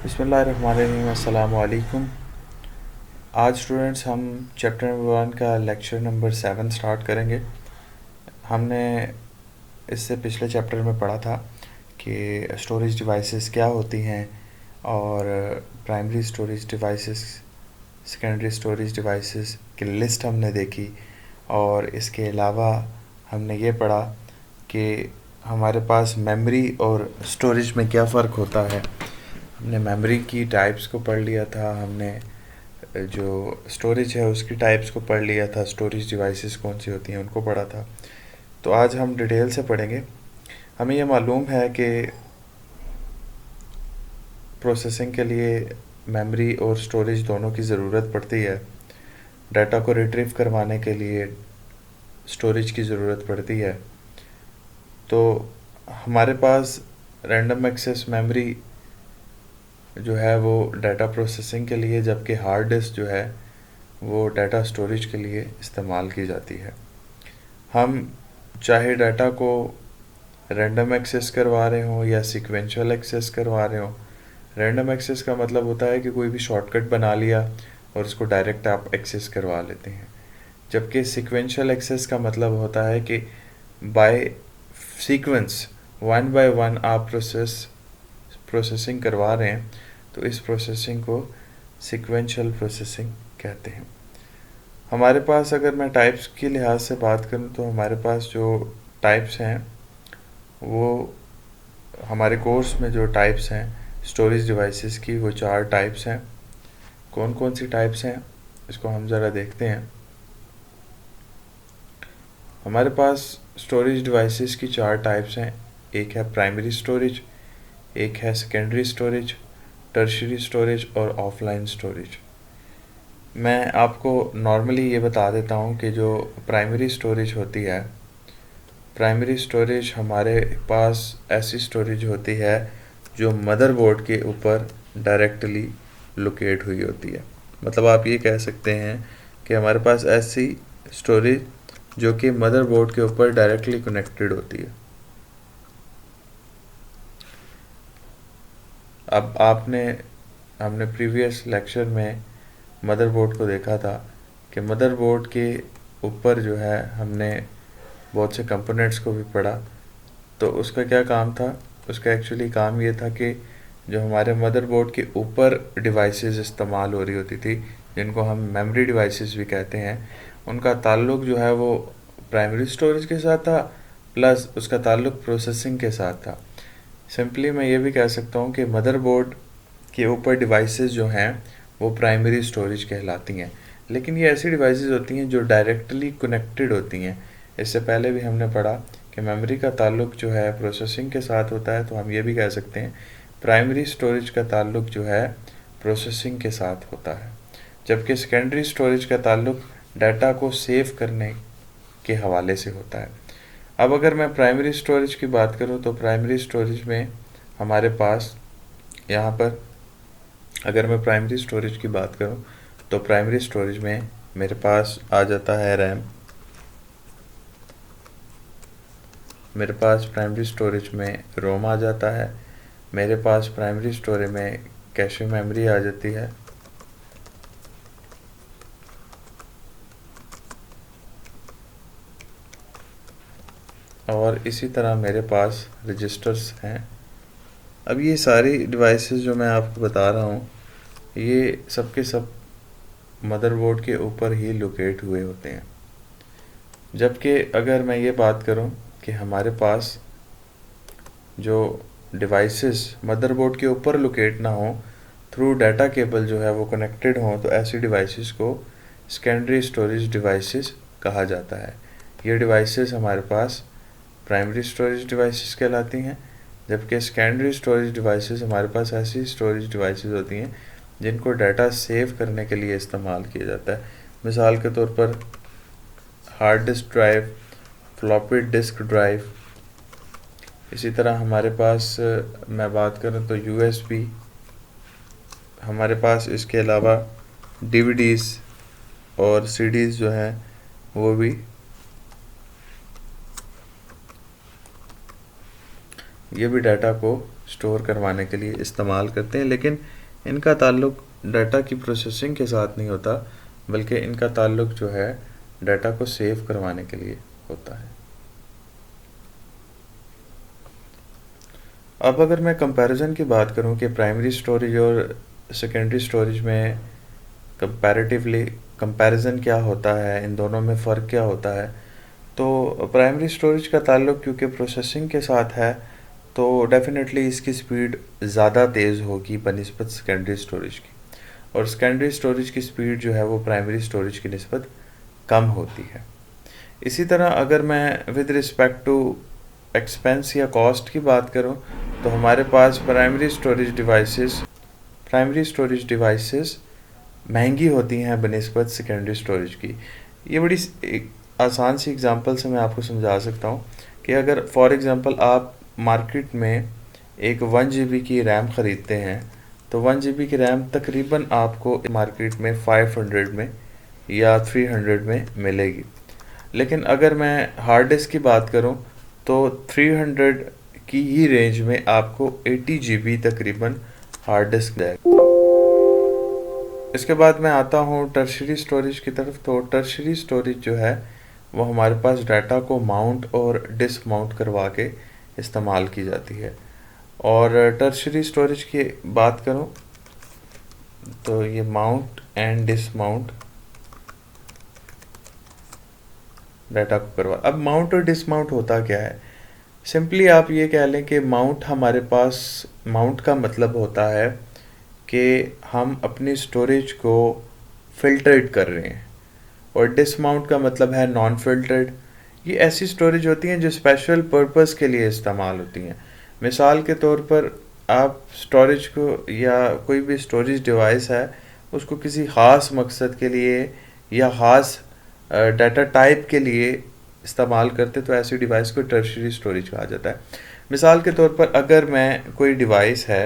बिस्मिल्लाहिर्रहमानिर्रहीम। अस्सलाम वालेकुम। आज स्टूडेंट्स हम चैप्टर नंबर 1 का लेक्चर नंबर 7 स्टार्ट करेंगे। हमने इससे पिछले चैप्टर में पढ़ा था कि स्टोरेज डिवाइसेस क्या होती हैं और primary storage devices, secondary storage devices की लिस्ट हमने देखी। और इसके अलावा हमने ये पढ़ा कि हमारे पास मेमोरी और स्टोरेज में क्या फ़र्क होता है। हमने मेमोरी की टाइप्स को पढ़ लिया था, हमने जो स्टोरेज है उसकी टाइप्स को पढ़ लिया था, स्टोरेज डिवाइसेस कौन सी होती हैं उनको पढ़ा था। तो आज हम डिटेल से पढ़ेंगे। हमें ये मालूम है कि प्रोसेसिंग के लिए मेमोरी और स्टोरेज दोनों की ज़रूरत पड़ती है। डाटा को रिट्रीव करवाने के लिए स्टोरेज की ज़रूरत पड़ती है। तो हमारे पास रैंडम एक्सेस मेमोरी जो है वो डाटा प्रोसेसिंग के लिए, जबकि हार्ड डिस्क जो है वो डाटा स्टोरेज के लिए इस्तेमाल की जाती है। हम चाहे डाटा को रैंडम एक्सेस करवा रहे हों या सीक्वेंशियल एक्सेस करवा रहे हों। रैंडम एक्सेस का मतलब होता है कि कोई भी शॉर्टकट बना लिया और उसको डायरेक्ट आप एक्सेस करवा लेते हैं, जबकि सीक्वेंशियल एक्सेस का मतलब होता है कि by sequence, one by one आप प्रोसेसिंग करवा रहे हैं, तो इस प्रोसेसिंग को सीक्वेंशियल प्रोसेसिंग कहते हैं। हमारे पास, अगर मैं टाइप्स के लिहाज से बात करूं, तो हमारे पास जो टाइप्स हैं वो, हमारे कोर्स में जो टाइप्स हैं स्टोरेज डिवाइसेस की, वो 4 टाइप्स हैं। कौन कौन सी टाइप्स हैं इसको हम ज़रा देखते हैं। हमारे पास स्टोरेज डिवाइसेस की 4 टाइप्स हैं। एक है प्राइमरी स्टोरेज, एक है सेकेंडरी स्टोरेज, टर्शियरी स्टोरेज और ऑफलाइन स्टोरेज। मैं आपको नॉर्मली ये बता देता हूँ कि जो प्राइमरी स्टोरेज होती है, प्राइमरी स्टोरेज हमारे पास ऐसी स्टोरेज होती है जो मदरबोर्ड के ऊपर डायरेक्टली लोकेट हुई होती है। मतलब आप ये कह सकते हैं कि हमारे पास ऐसी स्टोरेज जो कि मदरबोर्ड के ऊपर डायरेक्टली कनेक्टेड होती है। अब हमने प्रीवियस लेक्चर में मदरबोर्ड को देखा था कि मदरबोर्ड के ऊपर जो है हमने बहुत से कंपोनेंट्स को भी पढ़ा। तो उसका क्या काम था? उसका एक्चुअली काम ये था कि जो हमारे मदरबोर्ड के ऊपर डिवाइसेस इस्तेमाल हो रही होती थी, जिनको हम मेमोरी डिवाइसेस भी कहते हैं, उनका ताल्लुक जो है वो प्राइमरी स्टोरेज के साथ था, प्लस उसका ताल्लुक प्रोसेसिंग के साथ था। सिंपली मैं ये भी कह सकता हूँ कि मदरबोर्ड के ऊपर डिवाइसेस जो हैं वो प्राइमरी स्टोरेज कहलाती हैं। लेकिन ये ऐसी डिवाइसेस होती हैं जो डायरेक्टली कनेक्टेड होती हैं। इससे पहले भी हमने पढ़ा कि मेमोरी का ताल्लुक जो है प्रोसेसिंग के साथ होता है, तो हम ये भी कह सकते हैं प्राइमरी स्टोरेज का ताल्लुक जो है प्रोसेसिंग के साथ होता है, जबकि सेकेंडरी स्टोरेज का ताल्लुक डाटा को सेव करने के हवाले से होता है। अब अगर मैं प्राइमरी स्टोरेज की बात करूं, तो प्राइमरी स्टोरेज में हमारे पास यहाँ पर, अगर मैं प्राइमरी स्टोरेज की बात करूं, तो प्राइमरी स्टोरेज में मेरे पास आ जाता है रैम, मेरे पास प्राइमरी स्टोरेज में रोम आ जाता है, मेरे पास प्राइमरी स्टोरेज में कैशे मेमोरी आ जाती है, और इसी तरह मेरे पास रजिस्टर्स हैं। अब ये सारी डिवाइसेस जो मैं आपको बता रहा हूँ, ये सब के सब मदरबोर्ड के ऊपर ही लोकेट हुए होते हैं। जबकि अगर मैं ये बात करूं कि हमारे पास जो डिवाइसेस मदरबोर्ड के ऊपर लोकेट ना हो, थ्रू डाटा केबल जो है वो कनेक्टेड हों, तो ऐसी डिवाइसेस को सेकेंडरी स्टोरेज डिवाइसेस कहा जाता है। ये डिवाइसेस हमारे पास प्राइमरी स्टोरेज डिवाइसेस कहलाती हैं, जबकि सेकेंडरी स्टोरेज डिवाइसेस हमारे पास ऐसी स्टोरेज डिवाइसेस होती हैं जिनको डाटा सेव करने के लिए इस्तेमाल किया जाता है। मिसाल के तौर पर hard disk drive, floppy disk drive. इसी तरह हमारे पास मैं बात करूं तो यूएसबी, हमारे पास इसके अलावा डीवीडीज और सीडीज जो हैं वो भी ये भी डाटा को स्टोर करवाने के लिए इस्तेमाल करते हैं, लेकिन इनका ताल्लुक डाटा की प्रोसेसिंग के साथ नहीं होता, बल्कि इनका ताल्लुक जो है डाटा को सेव करवाने के लिए होता है। अब अगर मैं कंपैरिजन की बात करूं कि प्राइमरी स्टोरेज और सेकेंडरी स्टोरेज में कंपैरेटिवली कंपैरिजन क्या होता है, इन दोनों में फ़र्क क्या होता है, तो प्राइमरी स्टोरेज का ताल्लुक क्योंकि प्रोसेसिंग के साथ है, तो डेफिनेटली इसकी स्पीड ज़्यादा तेज़ होगी बनिस्बत सेकेंडरी स्टोरेज की, और सेकेंडरी स्टोरेज की स्पीड जो है वो प्राइमरी स्टोरेज की निस्बत कम होती है। इसी तरह अगर मैं विद रिस्पेक्ट टू एक्सपेंस या कॉस्ट की बात करूं, तो हमारे पास प्राइमरी स्टोरेज डिवाइसेस महंगी होती हैं बनिस्बत सेकेंडरी स्टोरेज की। ये बड़ी एक आसान सी एग्जांपल से मैं आपको समझा सकता हूँ कि अगर फॉर एग्जांपल आप मार्केट में एक 1 GB की रैम ख़रीदते हैं, तो 1 GB की रैम तकरीबन आपको मार्केट में 500 में या 300 में मिलेगी। लेकिन अगर मैं हार्ड डिस्क की बात करूं, तो 300 की ही रेंज में आपको 80 GB तकरीबन हार्ड डिस्क जाएगा। इसके बाद मैं आता हूँ टर्शरी स्टोरेज की तरफ। तो टर्शरी स्टोरेज जो है वो हमारे पास डाटा को माउंट और डिसमाउंट करवा के इस्तेमाल की जाती है। और टर्शरी स्टोरेज की बात करूँ तो ये माउंट एंड डिसमाउंट डाटा को करवा। अब माउंट और डिसमाउंट होता क्या है? सिंपली आप ये कह लें कि माउंट हमारे पास, माउंट का मतलब होता है कि हम अपनी स्टोरेज को फिल्टर्ड कर रहे हैं, और डिसमाउंट का मतलब है नॉन फिल्टर्ड। ये ऐसी स्टोरेज होती हैं जो स्पेशल पर्पस के लिए इस्तेमाल होती हैं। मिसाल के तौर पर आप स्टोरेज को या कोई भी स्टोरेज डिवाइस है उसको किसी ख़ास मकसद के लिए या ख़ास डाटा टाइप के लिए इस्तेमाल करते, तो ऐसी डिवाइस को टर्शरी स्टोरेज कहा जाता है। मिसाल के तौर पर अगर मैं कोई डिवाइस है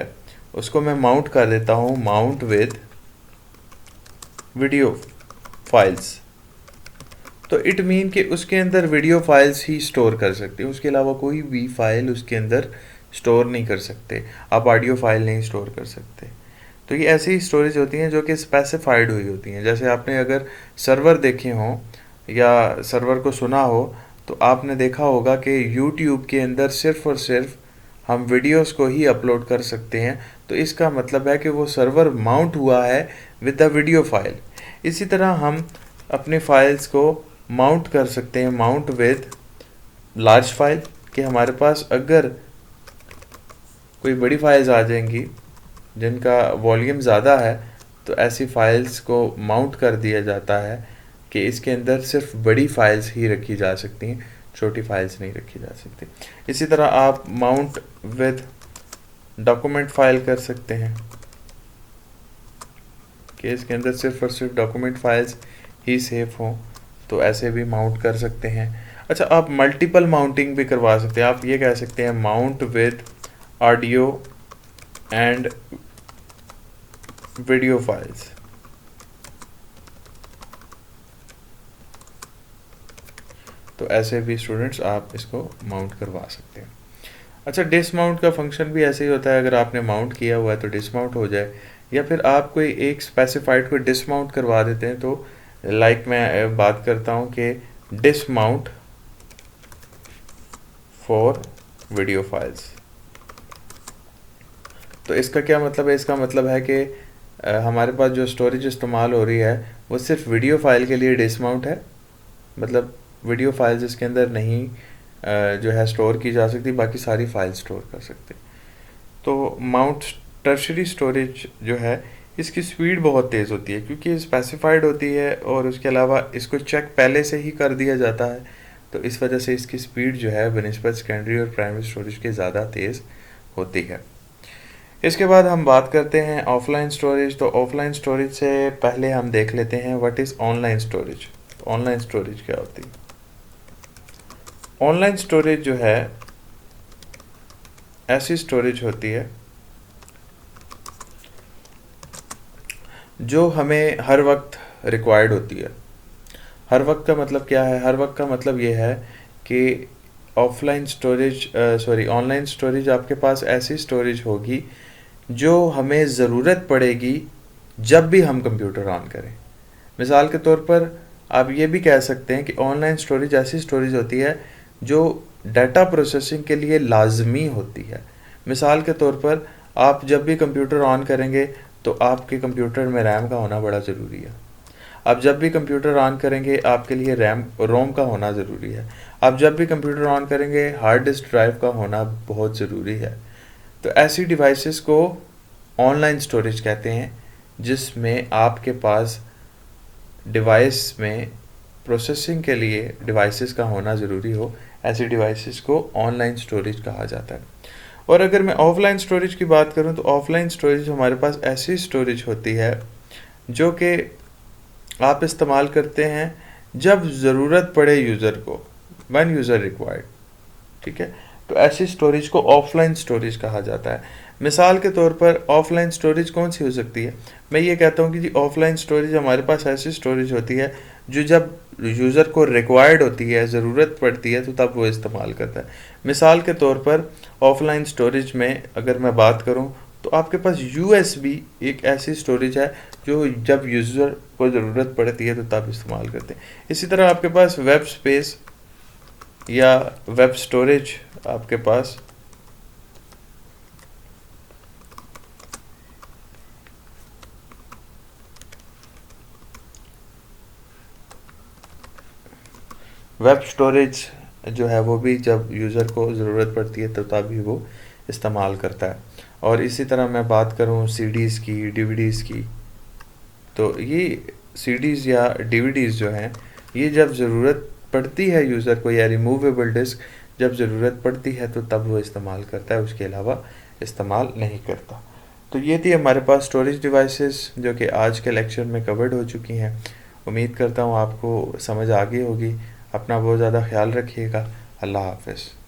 उसको मैं माउंट कर देता हूँ, माउंट विद वीडियो फाइल्स, तो इट मीन कि उसके अंदर वीडियो फाइल्स ही स्टोर कर सकते हैं, उसके अलावा कोई भी फाइल उसके अंदर स्टोर नहीं कर सकते। आप ऑडियो फाइल नहीं स्टोर कर सकते। तो ये ऐसी स्टोरेज होती हैं जो कि स्पेसिफाइड हुई होती हैं। जैसे आपने अगर सर्वर देखे हों या सर्वर को सुना हो, तो आपने देखा होगा कि यूट्यूब के अंदर सिर्फ़ और सिर्फ हम वीडियोस को ही अपलोड कर सकते हैं। तो इसका मतलब है कि वो सर्वर माउंट हुआ है विद द वीडियो फाइल। इसी तरह हम अपने फाइल्स को माउंट कर सकते हैं, माउंट विद लार्ज फाइल, कि हमारे पास अगर कोई बड़ी फाइल्स आ जाएंगी जिनका वॉल्यूम ज़्यादा है, तो ऐसी फाइल्स को माउंट कर दिया जाता है कि इसके अंदर सिर्फ बड़ी फाइल्स ही रखी जा सकती हैं, छोटी फाइल्स नहीं रखी जा सकती। इसी तरह आप माउंट विद डॉक्यूमेंट फाइल कर सकते हैं कि इसके अंदर सिर्फ और सिर्फ डॉक्यूमेंट फाइल्स ही सेव हों, तो ऐसे भी माउंट कर सकते हैं। अच्छा, आप मल्टीपल माउंटिंग भी करवा सकते हैं। आप ये कह सकते हैं mount with audio and video files. तो ऐसे भी स्टूडेंट्स आप इसको माउंट करवा सकते हैं। अच्छा, डिसमाउंट का फंक्शन भी ऐसे ही होता है। अगर आपने माउंट किया हुआ है तो डिसमाउंट हो जाए, या फिर आप कोई एक स्पेसिफाइड को डिसमाउंट करवा देते हैं। तो लाइक मैं बात करता हूँ कि डिसमाउंट फॉर वीडियो फाइल्स। तो इसका क्या मतलब है? इसका मतलब है कि हमारे पास जो स्टोरेज इस्तेमाल हो रही है वो सिर्फ वीडियो फाइल के लिए डिसमाउंट है, मतलब वीडियो फाइल्स इसके अंदर नहीं जो है स्टोर की जा सकती, बाकी सारी फाइल स्टोर कर सकते। तो माउंट टर्शरी स्टोरेज जो है इसकी स्पीड बहुत तेज़ होती है क्योंकि स्पेसिफाइड होती है, और उसके अलावा इसको चेक पहले से ही कर दिया जाता है। तो इस वजह से इसकी स्पीड जो है बनिस्बत सेकेंडरी और प्राइमरी स्टोरेज के ज़्यादा तेज़ होती है। इसके बाद हम बात करते हैं ऑफलाइन स्टोरेज। तो ऑफलाइन स्टोरेज से पहले हम देख लेते हैं what is online storage. Online storage क्या होती है? ऑनलाइन स्टोरेज जो है ऐसी स्टोरेज होती है जो हमें हर वक्त रिक्वायर्ड होती है। हर वक्त का मतलब क्या है? हर वक्त का मतलब ये है कि ऑनलाइन स्टोरेज आपके पास ऐसी स्टोरेज होगी जो हमें ज़रूरत पड़ेगी जब भी हम कंप्यूटर ऑन करें। मिसाल के तौर पर आप ये भी कह सकते हैं कि ऑनलाइन स्टोरेज ऐसी स्टोरेज होती है जो डाटा प्रोसेसिंग के लिए लाजमी होती है। मिसाल के तौर पर आप जब भी कंप्यूटर ऑन करेंगे तो आपके कंप्यूटर में रैम का होना बड़ा ज़रूरी है। आप जब भी कंप्यूटर ऑन करेंगे आपके लिए रोम का होना ज़रूरी है। आप जब भी कंप्यूटर ऑन करेंगे हार्ड डिस्क ड्राइव का होना बहुत ज़रूरी है। तो ऐसी डिवाइसेस को ऑनलाइन स्टोरेज कहते हैं, जिसमें आपके पास डिवाइस में प्रोसेसिंग के लिए डिवाइसेस का होना ज़रूरी हो। ऐसी डिवाइसेस को ऑनलाइन स्टोरेज कहा जाता है। और अगर मैं ऑफलाइन स्टोरेज की बात करूं तो ऑफलाइन स्टोरेज हमारे पास ऐसी स्टोरेज होती है जो कि आप इस्तेमाल करते हैं जब ज़रूरत पड़े यूज़र को, व्हेन यूज़र रिक्वायर्ड। ठीक है, तो ऐसी स्टोरेज को ऑफलाइन स्टोरेज कहा जाता है। मिसाल के तौर पर ऑफलाइन स्टोरेज कौन सी हो सकती है? मैं ये कहता हूँ कि जी ऑफलाइन स्टोरेज हमारे पास ऐसी स्टोरेज होती है जो जब यूज़र को रिक्वायर्ड होती है, ज़रूरत पड़ती है, तो तब वो इस्तेमाल करता है। मिसाल के तौर पर ऑफलाइन स्टोरेज में अगर मैं बात करूँ तो आपके पास यूएसबी एक ऐसी स्टोरेज है जो जब यूज़र को ज़रूरत पड़ती है तो तब इस्तेमाल करते हैं। इसी तरह आपके पास वेब स्पेस या वेब स्टोरेज आपके पास वेब स्टोरेज जो है वो भी जब यूज़र को ज़रूरत पड़ती है तो तभी वो इस्तेमाल करता है। और इसी तरह मैं बात करूँ सीडीज़ की, डीवीडीज़ की, तो ये सीडीज़ या डीवीडीज़ जो हैं ये जब ज़रूरत पड़ती है यूज़र को, या रिमूवेबल डिस्क जब ज़रूरत पड़ती है तो तब वो इस्तेमाल करता है, उसके अलावा इस्तेमाल नहीं करता। तो ये थी हमारे पास स्टोरेज डिवाइसेस जो कि आज के लेक्चर में कवर्ड हो चुकी हैं। उम्मीद करता हूँ आपको समझ आ गई होगी। अपना बहुत ज़्यादा ख्याल रखिएगा। अल्लाह हाफ़िज़।